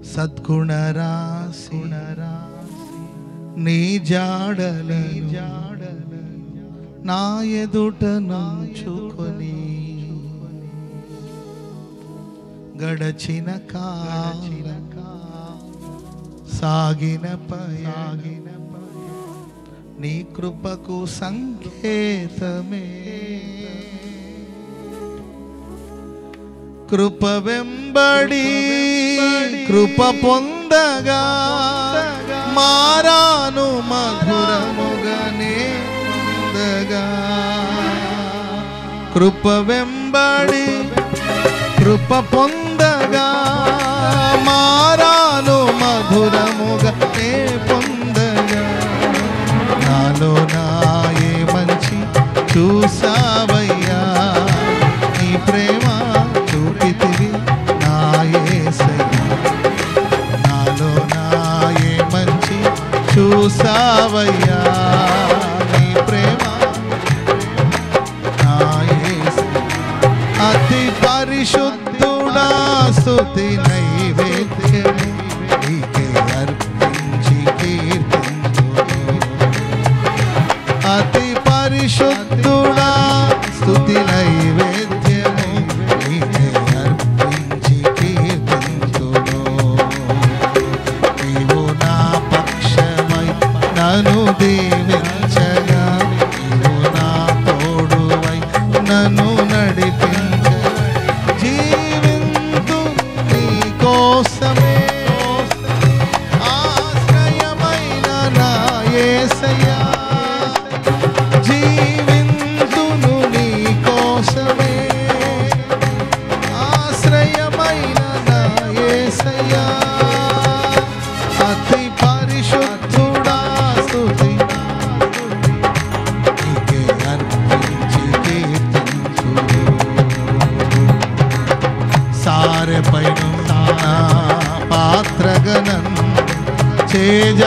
సద్గుణ రాశి నీ జాడలు నా ఎదుట నుంచుకొని గడచిన సాగిన నీ కృపకు సంకేతమే కృప వెంబడి కృప పొందగా మారాను మధురముగానే పొందగా కృప వెంబడి కృప పొందగా మారాను మధురముగానే పొందగా నాలో నాయే మంచి చూసావయ్యా నీ ప్రేమ చూపితివి నా యేసయ్యా నాలో నాయే మంచి చూసావయ్యా నీ ప్రేమ నా యేసయ్యా అతి పరిశుద్ధుడా స్తుతి నైవేద్యమే నీకే అర్పించి కీర్తింతును అతి పరిశుద్ధుడా స్తుతి నైవేద్యమే నీకే అర్పించి కీర్తింతును నీవు నా పక్షమై నన్ను దీవించగా నీవు నా తోడువై నన్ను నడిపించగా జీవింతు నీ కోసమే ఆశ్రయమైన నా యేసయ్యా జీవింతును నీ కోసమే ఆశ్రయమైన నా యేసయ్యా అతి పరిశుద్ధుడా స్తుతి నీకే అర్పించి కీర్తింతును సారెపైనున్న పాత్రగణం చేజారిపోనివ్వక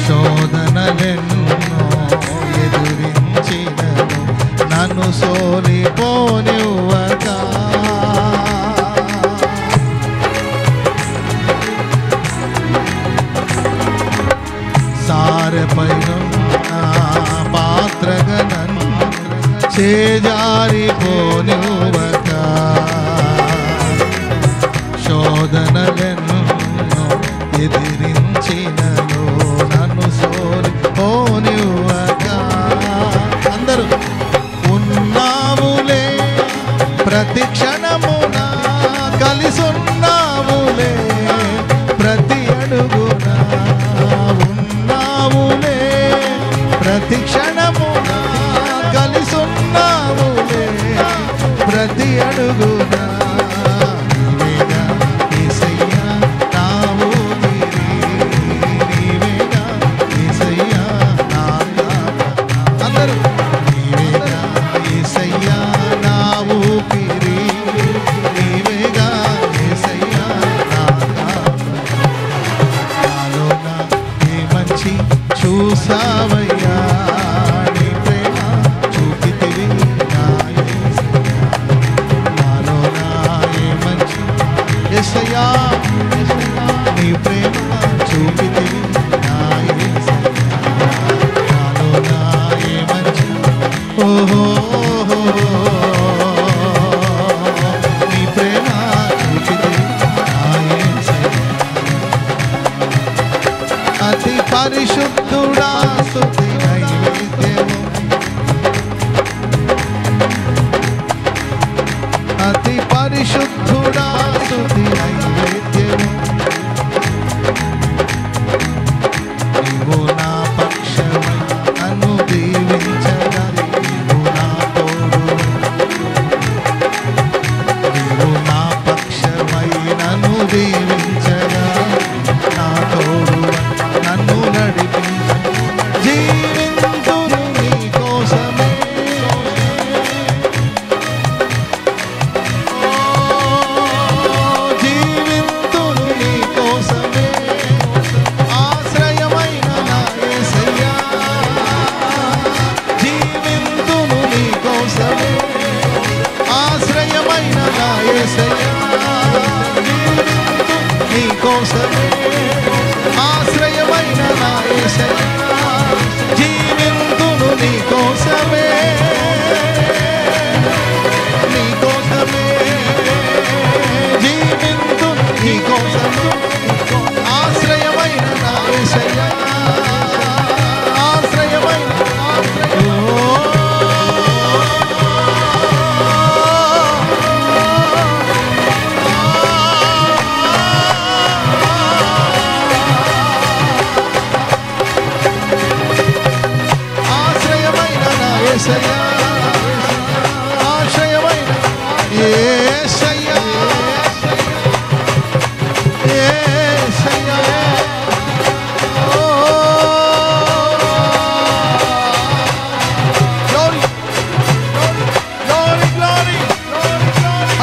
శోధనలెన్నో ఎదురించినను నన్ను సోలిపోనివ్వక సారెపైనున్న పాత్రగణం చేజారిపోనివ్వక శోధనలెన్నో ఎదిరించినను నన్ను సోలిపోనివ్వక అందరూ ఉన్నావులే ప్రతి క్షణమున కలిసున్నావులే ప్రతి అడుగున ఉన్నావులే ప్రతి క్షణమున కలిసున్నావులే ప్రతి అడుగున నీవేగా యేసయ్యా నా ఊపిరి నీవేగా యేసయ్యా నా అందరూ నీవేగా యేసయ్యా నా ఊపిరి నీవేగా యేసయ్యా నాలో నా ఏ మంచి చూసావయ్యా నీ ప్రేమ చూపితివి నా యేసయ్యా నాలో నా ఏ మంచి యేసయ్యా నీ ప్రేమ చూపితివి నా యేసయ్యా నాలో నా ఏ మంచి ఓహో నీ ప్రేమ చూపితివి నా యేసయ్యా అతి పరిశుద్ధుడా స్తుతి నైవేద్యము అతి పరిశుద్ధుడా స్తుతి నైవేద్యము నీవు నా పక్షమై నన్ను దీవించగా నీవు నా తోడువై నీవు నా పక్షమై నన్ను దీవించగా నా తోడువై నన్ను నడిపించ ఆశ్రయమైన నా యేసయ్యా, ఆశ్రయమైన యేసయ్యా, యేసయ్యా.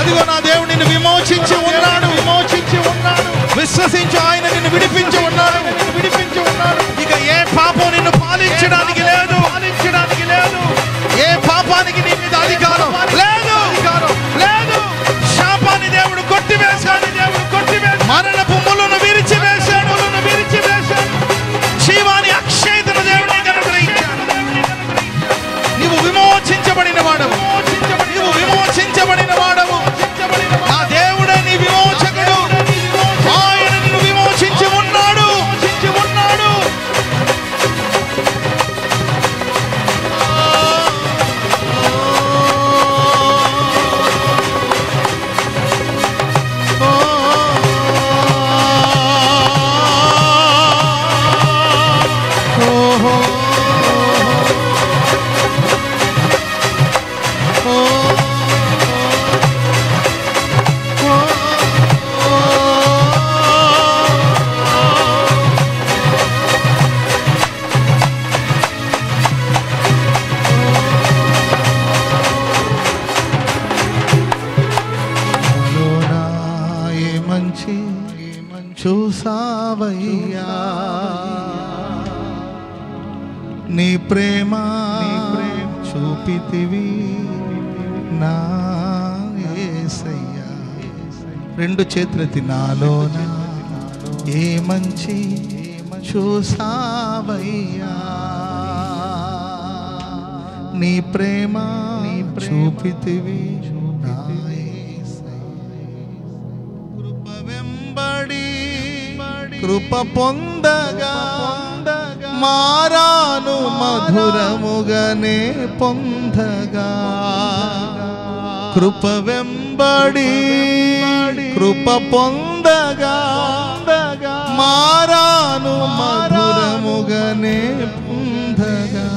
అదిగో నా దేవుడు నిన్ను విమోచించి ఉన్నాడు, విమోచించి ఉన్నాడు. విశ్వసించు, ఆయన నిన్ను విడిపించి ఉన్నాడు, నిన్ను విడిపించి ఉన్నాడు. ఇక ఏ పాపం నిన్ను పాలించడానికి లేదు, పాలించడానికి లేదు. ఏ పాపానికి నీ మీద అధికారం లేదు, లేదు. శాపాన్ని దేవుడు కొట్టివేశాడు, దేవుడు కొట్టివేశాడు. మరణపు ముళ్ళను విరిచివేశాడు, విరిచివేశాడు. జీవాన్ని అక్షయతను దేవుడు అనుగ్రహించాడు. నీవు విమోచించబడిన వాడవు, నీవు విమోచించబడిన వాడవు. నా దేవుడే నీ విమోచకుడు. ఆయన నిన్ను విమోచించి ఉన్నాడు, ఉన్నాడు. చూసావయ్యా నీ ప్రేమ చూపితివి నా యేసయ్యా. రెండు చేతులెత్తి నాలోన ఏ మంచి చూసావయ్యా నీ ప్రేమ చూపితివి నా కృప పొందగా మారాను మధురముగనే పొందగా. కృప వెంబడి కృప పొందగా మారాను మధురముగనే పొందగా.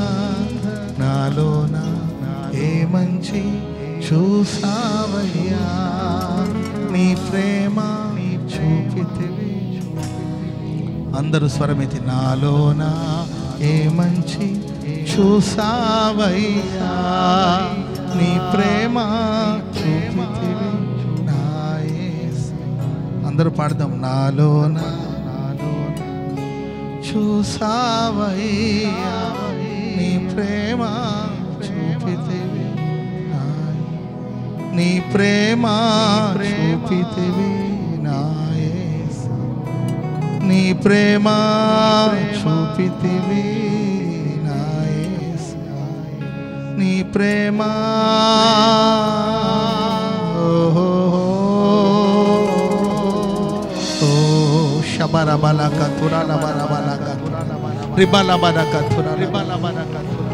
నాలోన ఏ మంచి చూసావయ్యా నీ ప్రేమ చూపితివి. అందరూ స్వరమెత్తి నాలోన ఏ మంచి చూసావయ్యా నీ ప్రేమ చూపితివి నా యేసయ్యా. అందరూ పాడదాం. నాలోన చూసావయ్యా నీ ప్రేమ చూపితివి నీ ప్రేమ చూపితివి నా నీ ప్రేమ చూపితివి నా యేసయ్యా. నీ ప్రేమ శబరబల కతురా లబరబల కతురా రిబల బల కతురా రిబల బల కతురా